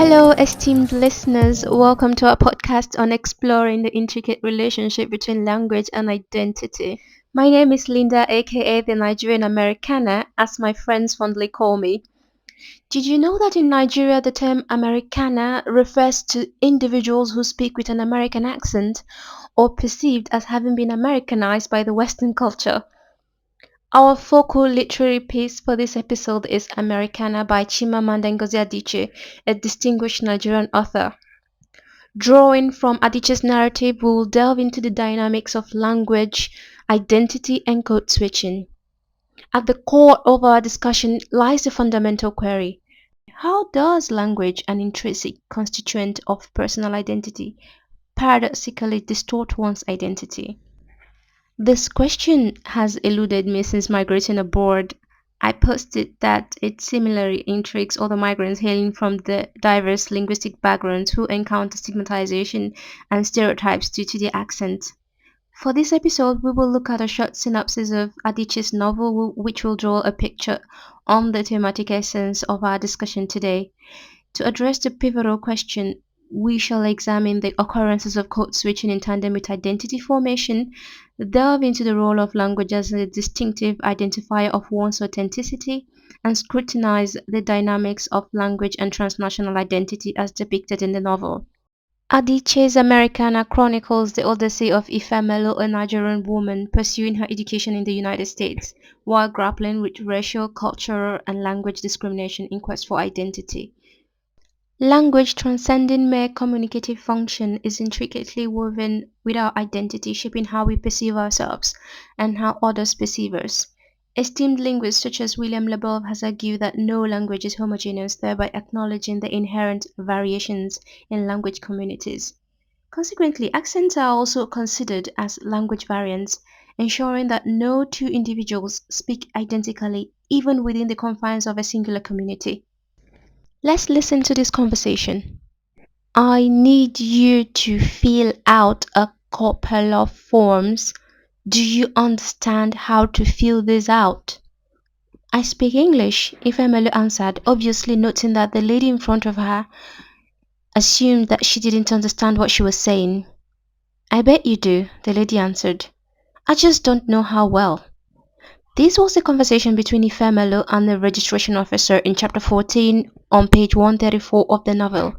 Hello, esteemed listeners. Welcome to our podcast on exploring the intricate relationship between language and identity. My name is Linda, aka the Nigerian Americanah, as my friends fondly call me. Did you know that in Nigeria the term Americanah refers to individuals who speak with an American accent or perceived as having been Americanized by the Western culture? Our focal literary piece for this episode is Americanah by Chimamanda Ngozi Adichie, a distinguished Nigerian author. Drawing from Adichie's narrative, we will delve into the dynamics of language, identity, and code switching. At the core of our discussion lies the fundamental query: how does language, an intrinsic constituent of personal identity, paradoxically distort one's identity? This question has eluded me since migrating abroad. I posted that it similarly intrigues other migrants hailing from the diverse linguistic backgrounds who encounter stigmatization and stereotypes due to their accent. For this episode, we will look at a short synopsis of Adichie's novel, which will draw a picture on the thematic essence of our discussion today. To address the pivotal question, we shall examine the occurrences of code switching in tandem with identity formation, delve into the role of language as a distinctive identifier of one's authenticity, and scrutinize the dynamics of language and transnational identity as depicted in the novel. Adichie's Americanah chronicles the odyssey of Ifemelo, a Nigerian woman pursuing her education in the United States while grappling with racial, cultural, and language discrimination in quest for identity. Language, transcending mere communicative function, is intricately woven with our identity, shaping how we perceive ourselves and how others perceive us. Esteemed linguists such as William Labov has argued that no language is homogeneous, thereby acknowledging the inherent variations in language communities. Consequently, accents are also considered as language variants, ensuring that no two individuals speak identically even within the confines of a singular community. Let's listen to this conversation. I need you to fill out a couple of forms. Do you understand how to fill this out? I speak English, Ifemelu answered, obviously noting that the lady in front of her assumed that she didn't understand what she was saying. I bet you do, the lady answered. I just don't know how well. This was a conversation between Ifemelu and the registration officer in chapter 14 on page 134 of the novel.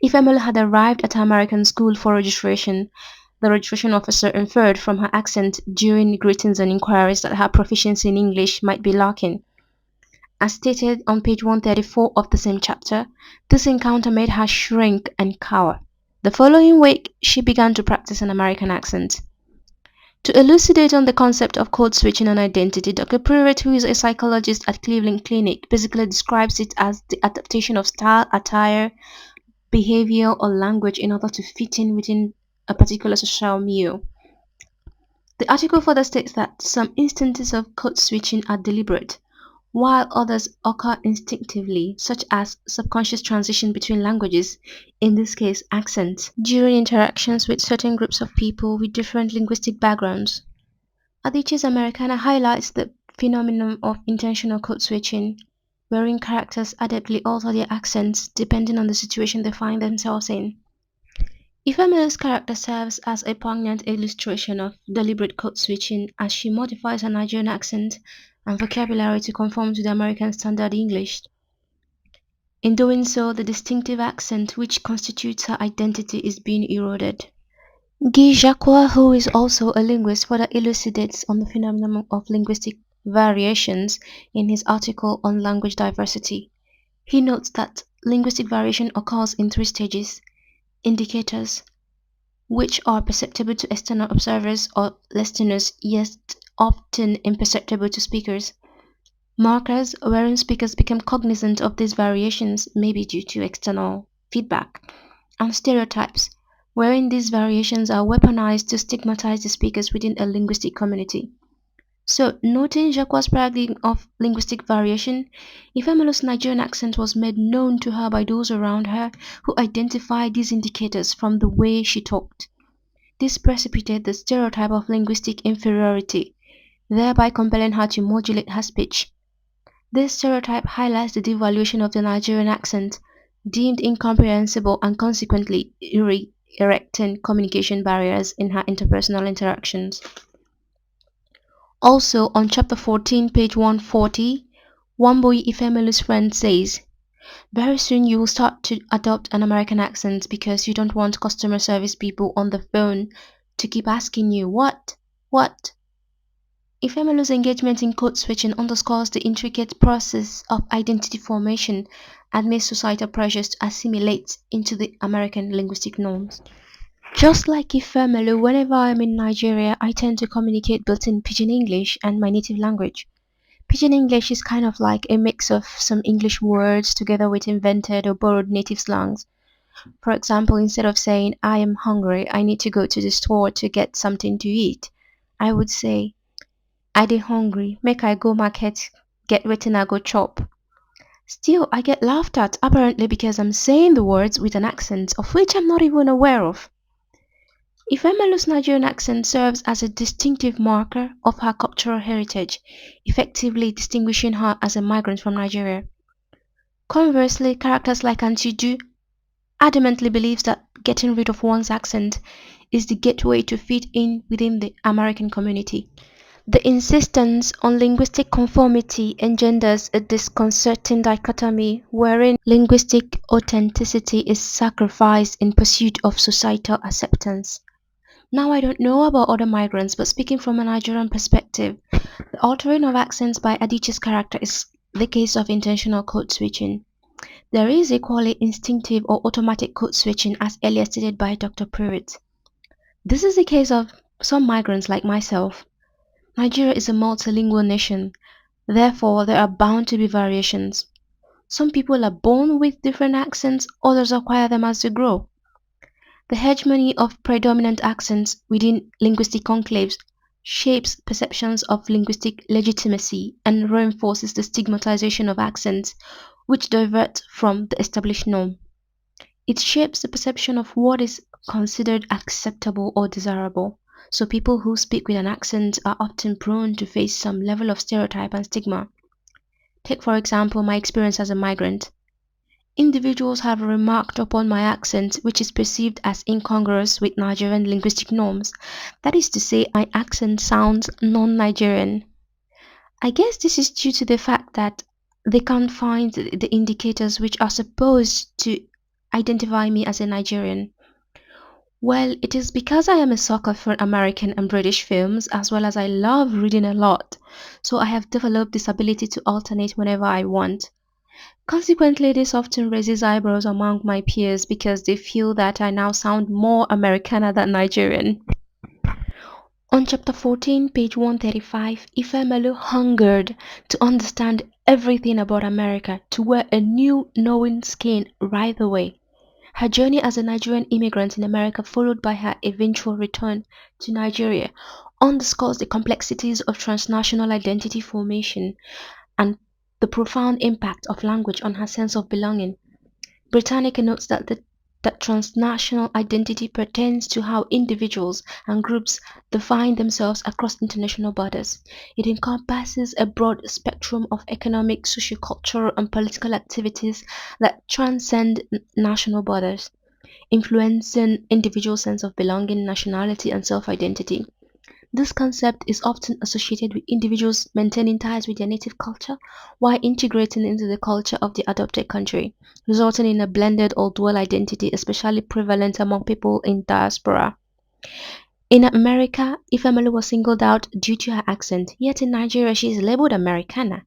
Ifemelu had arrived at her American school for registration. The registration officer inferred from her accent during greetings and inquiries that her proficiency in English might be lacking. As stated on page 134 of the same chapter, this encounter made her shrink and cower. The following week, she began to practice an American accent. To elucidate on the concept of code switching and identity, Dr. Pruitt, who is a psychologist at Cleveland Clinic, basically describes it as the adaptation of style, attire, behavior, or language in order to fit in within a particular social milieu. The article further states that some instances of code switching are deliberate, while others occur instinctively, such as subconscious transition between languages, in this case accents, during interactions with certain groups of people with different linguistic backgrounds. Adichie's Americana highlights the phenomenon of intentional code switching, wherein characters adeptly alter their accents depending on the situation they find themselves in. Ifemelu's character serves as a poignant illustration of deliberate code switching as she modifies her Nigerian accent and vocabulary to conform to the American Standard English. In doing so, the distinctive accent which constitutes her identity is being eroded. Guy Jacques, who is also a linguist, further elucidates on the phenomenon of linguistic variations in his article on language diversity. He notes that linguistic variation occurs in three stages: indicators, which are perceptible to external observers or listeners, yet often imperceptible to speakers; markers, wherein speakers become cognizant of these variations, maybe due to external feedback; and stereotypes, wherein these variations are weaponized to stigmatize the speakers within a linguistic community. So, noting Jacques' paradigm of linguistic variation, Ifemelu's Nigerian accent was made known to her by those around her who identified these indicators from the way she talked. This precipitated the stereotype of linguistic inferiority, thereby compelling her to modulate her speech. This stereotype highlights the devaluation of the Nigerian accent, deemed incomprehensible and consequently erecting communication barriers in her interpersonal interactions. Also, on chapter 14, page 140, Wamboyi Ifemelu's friend says, very soon you will start to adopt an American accent because you don't want customer service people on the phone to keep asking you, what? What? Ifemelu's engagement in code switching underscores the intricate process of identity formation amidst societal pressures to assimilate into the American linguistic norms. Just like Ifemelu, whenever I'm in Nigeria, I tend to communicate both in Pidgin English and my native language. Pidgin English is kind of like a mix of some English words together with invented or borrowed native slangs. For example, instead of saying, I am hungry, I need to go to the store to get something to eat, I would say, I dey hungry, make I go market, get wetin I go chop. Still, I get laughed at apparently because I'm saying the words with an accent of which I'm not even aware of. Ifemelu's Nigerian accent serves as a distinctive marker of her cultural heritage, effectively distinguishing her as a migrant from Nigeria. Conversely, characters like Auntie Du adamantly believes that getting rid of one's accent is the gateway to fit in within the American community. The insistence on linguistic conformity engenders a disconcerting dichotomy wherein linguistic authenticity is sacrificed in pursuit of societal acceptance. Now, I don't know about other migrants, but speaking from a Nigerian perspective, the altering of accents by Adichie's character is the case of intentional code switching. There is equally instinctive or automatic code switching, as earlier stated by Dr. Pruitt. This is the case of some migrants like myself. Nigeria is a multilingual nation, therefore, there are bound to be variations. Some people are born with different accents, others acquire them as they grow. The hegemony of predominant accents within linguistic conclaves shapes perceptions of linguistic legitimacy and reinforces the stigmatization of accents which divert from the established norm. It shapes the perception of what is considered acceptable or desirable. So people who speak with an accent are often prone to face some level of stereotype and stigma. Take for example my experience as a migrant. Individuals have remarked upon my accent, which is perceived as incongruous with Nigerian linguistic norms. That is to say, my accent sounds non Nigerian. I guess this is due to the fact that they can't find the indicators which are supposed to identify me as a Nigerian. Well, it is because I am a sucker for American and British films as well as I love reading a lot. So I have developed this ability to alternate whenever I want. Consequently, this often raises eyebrows among my peers because they feel that I now sound more Americana than Nigerian. On chapter 14, page 135, Ifemelu hungered to understand everything about America, to wear a new knowing skin right away. Her journey as a Nigerian immigrant in America, followed by her eventual return to Nigeria, underscores the complexities of transnational identity formation and the profound impact of language on her sense of belonging. Britannica notes that transnational identity pertains to how individuals and groups define themselves across international borders. It encompasses a broad spectrum of economic, sociocultural, and political activities that transcend national borders, influencing individual sense of belonging, nationality, and self-identity. This concept is often associated with individuals maintaining ties with their native culture while integrating into the culture of the adopted country, resulting in a blended or dual identity, especially prevalent among people in diaspora. In America, Ifemelu was singled out due to her accent, yet in Nigeria she is labeled Americana.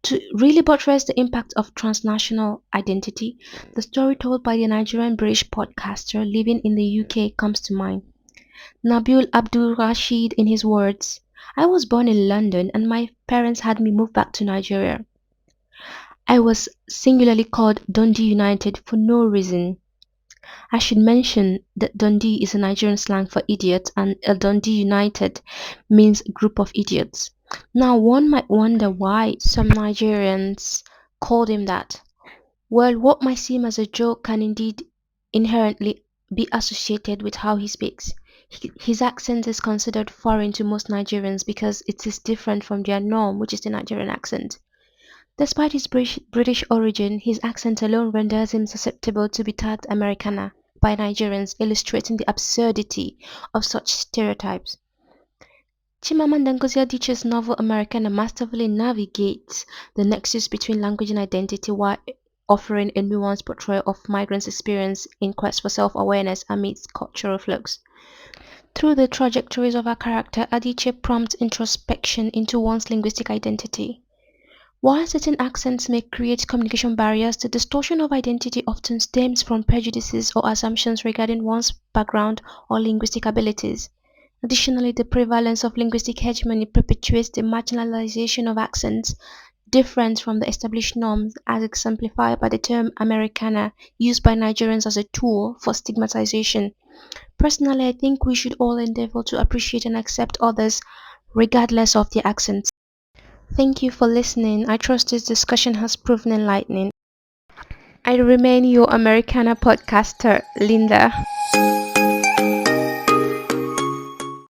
To really buttress the impact of transnational identity, the story told by the Nigerian British podcaster living in the UK comes to mind. Nabil Abdul Rashid in his words, I was born in London and my parents had me move back to Nigeria. I was singularly called Dundee United for no reason. I should mention that Dundee is a Nigerian slang for idiot and a Dundee United means group of idiots. Now one might wonder why some Nigerians called him that. Well, what might seem as a joke can indeed inherently be associated with how he speaks. His accent is considered foreign to most Nigerians because it is different from their norm, which is the Nigerian accent. Despite his British origin, his accent alone renders him susceptible to be tagged Americanah by Nigerians, illustrating the absurdity of such stereotypes. Chimamanda Ngozi Adichie's novel Americanah masterfully navigates the nexus between language and identity while offering a nuanced portrayal of migrants' experience in quest for self-awareness amidst cultural flux. Through the trajectories of her character, Adichie prompts introspection into one's linguistic identity. While certain accents may create communication barriers, the distortion of identity often stems from prejudices or assumptions regarding one's background or linguistic abilities. Additionally, the prevalence of linguistic hegemony perpetuates the marginalization of accents different from the established norms as exemplified by the term Americana used by Nigerians as a tool for stigmatization. Personally, I think we should all endeavor to appreciate and accept others regardless of their accents. Thank you for listening. I trust this discussion has proven enlightening. I remain your Americana podcaster, Linda.